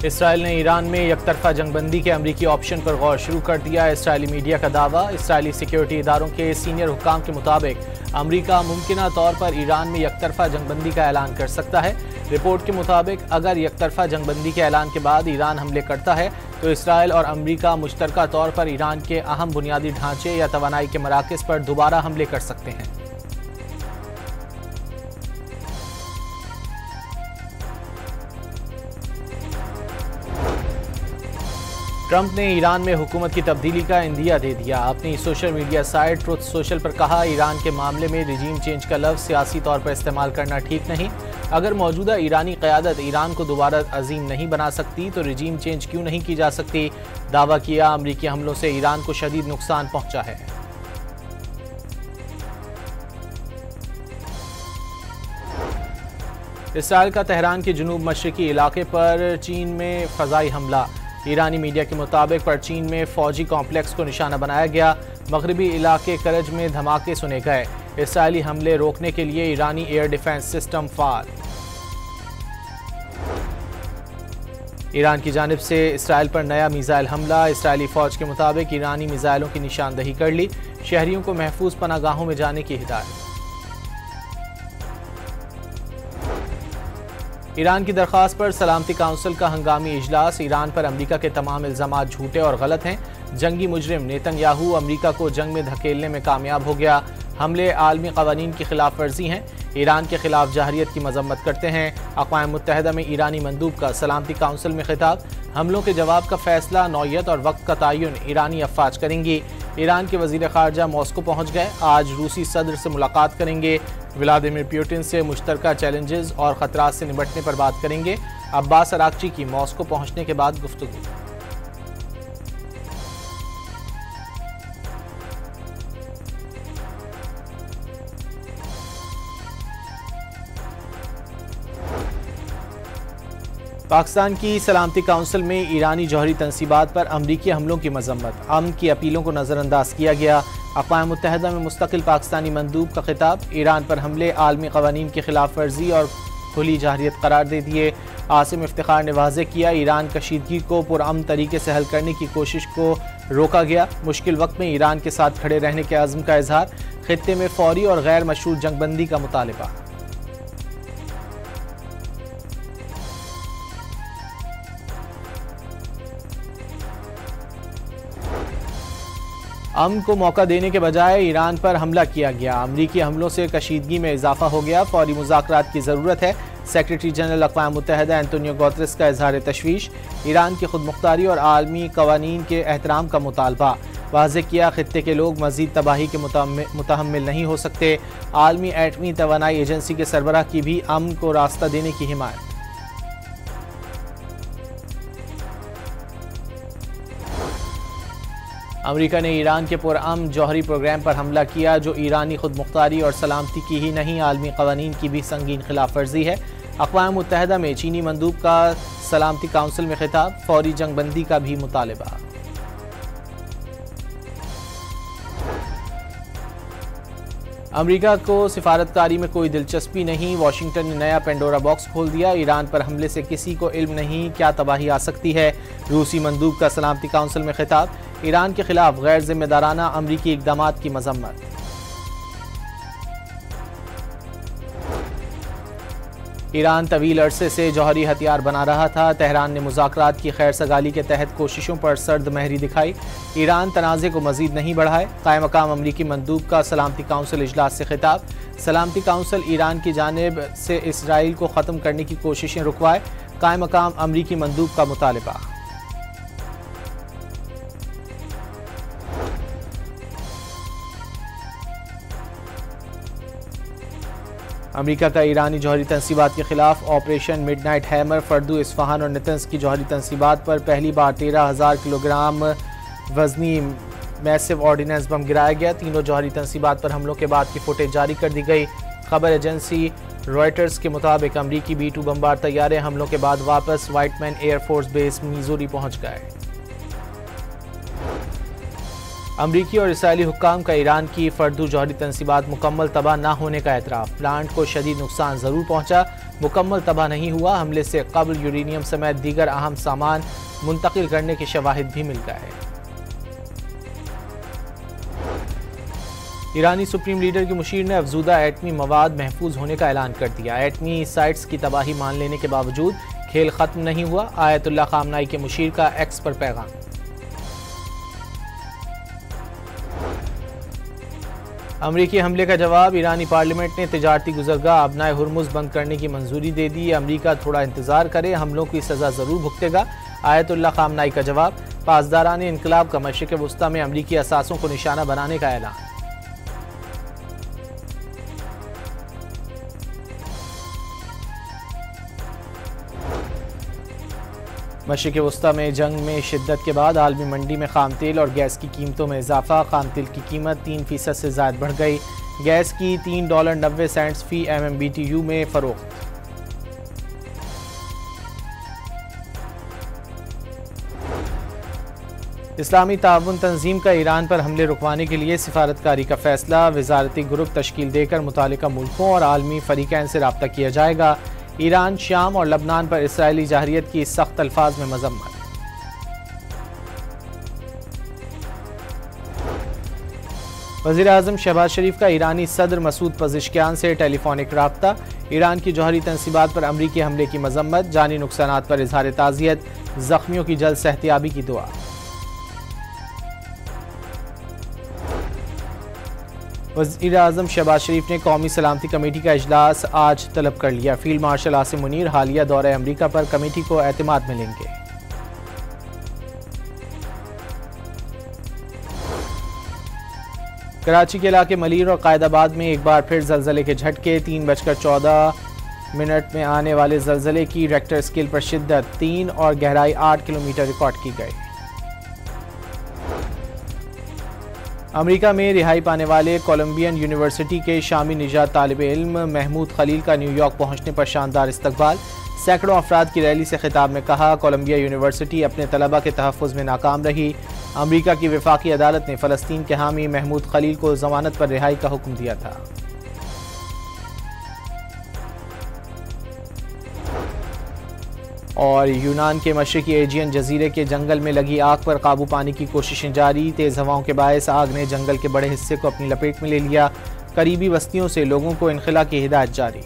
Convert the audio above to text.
Israel ने Iran में यकतरफा जंगबंदी के अमरीकी ऑप्शन पर गौर शुरू कर दिया। इसराइली मीडिया का दावा। इसराइली सिक्योरिटी इदारों के सीनियर हुक्काम के मुताबिक अमरीका मुमकिना तौर पर ईरान में यकतरफा जंगबंदी का ऐलान कर सकता है। रिपोर्ट के मुताबिक अगर यकतरफा जंगबंदी के ऐलान के बाद ईरान हमले करता है तो इसराइल और अमरीका मुश्तरका तौर पर ईरान के अहम बुनियादी ढांचे या तवानाई के मराकज़ पर दोबारा हमले कर सकते हैं। ट्रंप ने ईरान में हुकूमत की तब्दीली का इंदिया दे दिया। अपनी social media site truth social पर कहा, ईरान के मामले में रिजीम चेंज का लफ्ज़ सियासी तौर पर इस्तेमाल करना ठीक नहीं। अगर मौजूदा ईरानी क़यादत ईरान को दोबारा अजीम नहीं बना सकती तो रिजीम चेंज क्यों नहीं की जा सकती। दावा किया, अमरीकी हमलों से ईरान को शदीद नुकसान पहुंचा है। इसराइल का तेहरान के जुनूब मशरकी इलाके पर चीन में फ़ज़ाई हमला। ईरानी मीडिया के मुताबिक परचीन में फौजी कॉम्प्लेक्स को निशाना बनाया गया। मगरबी इलाके करज में धमाके सुने गए। इसराइली हमले रोकने के लिए ईरानी एयर डिफेंस सिस्टम फाल। ईरान की जानिब से इसराइल पर नया मिसाइल हमला। इसराइली फौज के मुताबिक ईरानी मिसाइलों की निशानदही कर ली। शहरियों को महफूज पनागाहों में जाने की हिदायत। ईरान की दरख्वास्त पर सलामती काउंसिल का हंगामी इजलास। ईरान पर अमरीका के तमाम इल्ज़ामात झूठे और गलत हैं। जंगी मुजरिम नेतन्याहू अमरीका को जंग में धकेलने में कामयाब हो गया। हमले आलमी क़वानीन की खिलाफ वर्जी हैं। ईरान के खिलाफ जहरियत की मजम्मत करते हैं। अक़वाम मुत्तहिदा में ईरानी मंदूब का सलामती काउंसिल में खिताब। हमलों के जवाब का फैसला नौयत और वक्त का तयन ईरानी अफवाज करेंगी। ईरान के वज़ीर ख़ारजा मॉस्को पहुँच गए। आज रूसी सदर से मुलाकात करेंगे। व्लादिमीर पुतिन से मुश्तरका चैलेंजेस और ख़तरात से निपटने पर बात करेंगे। अब्बास अरागची की मॉस्को पहुँचने के बाद गुफ्तगू। पाकिस्तान की सलामती काउंसिल में ईरानी जौहरी तनसीबात पर अमरीकी हमलों की मजम्मत। अमन की अपीलों को नज़रअंदाज किया गया। अक़वाम मुत्तहिदा में मुस्तकिल पाकिस्तानी मंदूब का खिताब। ईरान पर हमले आलमी क़वानीन की खिलाफ वर्जी और खुली जहरियत करार दे दिए। आसिम इफ्तिखार ने वाज़ेह किया, ईरान कशीदगी को पुरअमन तरीके से हल करने की कोशिश को रोका गया। मुश्किल वक्त में ईरान के साथ खड़े रहने के अज़्म का इजहार। खित्ते में फौरी और गैर मशरूत जंगबंदी का मुतालबा। अमन को मौका देने के बजाय ईरान पर हमला किया गया। अमरीकी हमलों से कशीदगी में इजाफा हो गया। फौरी मुज़ाकरात की ज़रूरत है। सेक्रेटरी जनरल अक़वाम मुत्तहिदा एंटोनियो गुतेरेस का इजहार तशवीश। ईरान की खुदमुख्तारी और आलमी क़वानीन के एहतराम का मुतालबा। वाज़ेह किया, खित्ते के लोग मज़ीद तबाही के मुतहम्मिल नहीं हो सकते। आलमी एटमी तवानाई एजेंसी के सरबराह की भी अमन को रास्ता देने की हिमायत। अमरीका ने ईरान के पुरअमन जौहरी प्रोग्राम पर हमला किया, जो ईरानी खुदमुख्तारी और सलामती की ही नहीं आलमी क़वानीन की भी संगीन खिलाफ वर्जी है। अक़वाम मुत्तहिदा में चीनी मंदूब का सलामती काउंसिल में खिताब। फौरी जंगबंदी का भी मुतालबा। अमरीका को सिफारतकारी में कोई दिलचस्पी नहीं। वाशिंगटन ने नया पेंडोरा बॉक्स खोल दिया। ईरान पर हमले से किसी को इल्म नहीं क्या तबाही आ सकती है। रूसी मंदूब का सलामती काउंसिल में खिताब। ईरान के खिलाफ गैर जिम्मेदाराना अमरीकी इक़दामात की मजम्मत। ईरान तवील अरसे से जौहरी हथियार बना रहा था। तेहरान ने मुज़ाकरात की खैर सगाली के तहत कोशिशों पर सर्द महरी दिखाई। ईरान तनाज़े को मज़ीद नहीं बढ़ाए। कायम मकाम अमरीकी मंदूब का सलामती काउंसिल इजलास से खिताब। सलामती काउंसिल ईरान की जानिब से इसराइल को ख़त्म करने की कोशिशें रुकवाए। कायम मकाम अमरीकी मंदूब का मुतालबा। अमरीका का ईरानी जौहरी तनसीबात के खिलाफ ऑपरेशन मिडनाइट हैमर। फर्दू, इस्फहान और नेतन्स की जौहरी तनसीबात पर पहली बार 13,000 किलोग्राम वजनी मैसिव ऑर्डिनेंस बम गिराया गया। तीनों जौहरी तनसीबात पर हमलों के बाद की फुटेज जारी कर दी गई। खबर एजेंसी रॉयटर्स के मुताबिक अमरीकी B-2 बमबार तैयारे हमलों के बाद वापस वाइटमैन एयरफोर्स बेस मिजूरी पहुँच गए। अमरीकी और इसराइली हुक्काम का ईरान की फर्दू जौहरी तनसीबात मुकम्मल तबाह न होने का एतराफ़। प्लांट को शदीद नुकसान ज़रूर पहुँचा। मुकम्मल तबाह नहीं हुआ। हमले से कब्ल यूरेनियम समेत दीगर अहम सामान मुंतकिल करने के शवाहिद भी मिल गए हैं। ईरानी सुप्रीम लीडर की मुशीर ने अफजूदा एटमी मवाद महफूज होने का ऐलान कर दिया। एटमी साइट्स की तबाही मान लेने के बावजूद खेल खत्म नहीं हुआ। आयतुल्लाह खामनाई के मुशीर का एक्स पर पैगाम। अमरीकी हमले का जवाब। ईरानी पार्लियामेंट ने तिजारती गुजरगाह अबनाए हुर्मुज बंद करने की मंजूरी दे दी। अमरीका थोड़ा इंतजार करे, हमलों की सजा जरूर भुगतेगा। आयतुल्लाह खामनाई का जवाब। पासदारान इनकलाब का मशरिक़ वुस्ता में अमरीकी असासों को निशाना बनाने का ऐलान। मशरिक़ वुस्ता में जंग में शिद्दत के बाद आलमी मंडी में खाम तेल और गैस की कीमतों में इजाफा। खाम तेल की कीमत 3% से ज़ायद बढ़ गई। गैस की $3.90 फी MMBTU में फ़रोख्त। इस्लामी ताउन तंजीम का ईरान पर हमले रुकवाने के लिए सिफारतकारी का फैसला। वजारती ग्रुप तश्कील देकर मुतालिका मुल्कों और आलमी फरीकैन से रब्ता किया जाएगा। ईरान, शाम और लबनान पर इसराइली जाहिरियत की सख्त अल्फाज में मजम्मत। वज़ीर आज़म शहबाज शरीफ का ईरानी सदर मसूद पज़ेश्कियान से टेलीफोनिक राब्ता। ईरान की जौहरी तंसीबात पर अमरीकी हमले की मजम्मत। जानी नुकसानात पर इजहार ताज़ियत। जख्मियों की जल्द सेहतियाबी की दुआ। वज़ीर आज़म शहबाज शरीफ ने कौमी सलामती कमेटी का इजलास आज तलब कर लिया। फील्ड मार्शल आसिम मुनीर हालिया दौरे अमरीका पर कमेटी को एतमाद में लेंगे। कराची के इलाके मलीर और कायदाबाद में एक बार फिर जलजले के झटके। 3:14 में आने वाले जलजले की रेक्टर स्केल पर शिद्दत 3 और गहराई 8 किलोमीटर रिकॉर्ड की गई। अमेरिका में रिहाई पाने वाले कोलंबियन यूनिवर्सिटी के शामी निजात तालिब इल्म महमूद खलील का न्यूयॉर्क पहुंचने पर शानदार इस्तकबाल। सैकड़ों अफराद की रैली से खिताब में कहा, कोलंबिया यूनिवर्सिटी अपने तलबा के तहफ़्फ़ुज़ में नाकाम रही। अमेरिका की वफाकी अदालत ने फ़लस्तीन के हामी महमूद खलील को ज़मानत पर रिहाई का हुक्म दिया था। और यूनान के मशरिकी एजियन जजीरे के जंगल में लगी आग पर काबू पाने की कोशिशें जारी। तेज़ हवाओं के बायस आग ने जंगल के बड़े हिस्से को अपनी लपेट में ले लिया। करीबी बस्तियों से लोगों को इनखला की हिदायत जारी।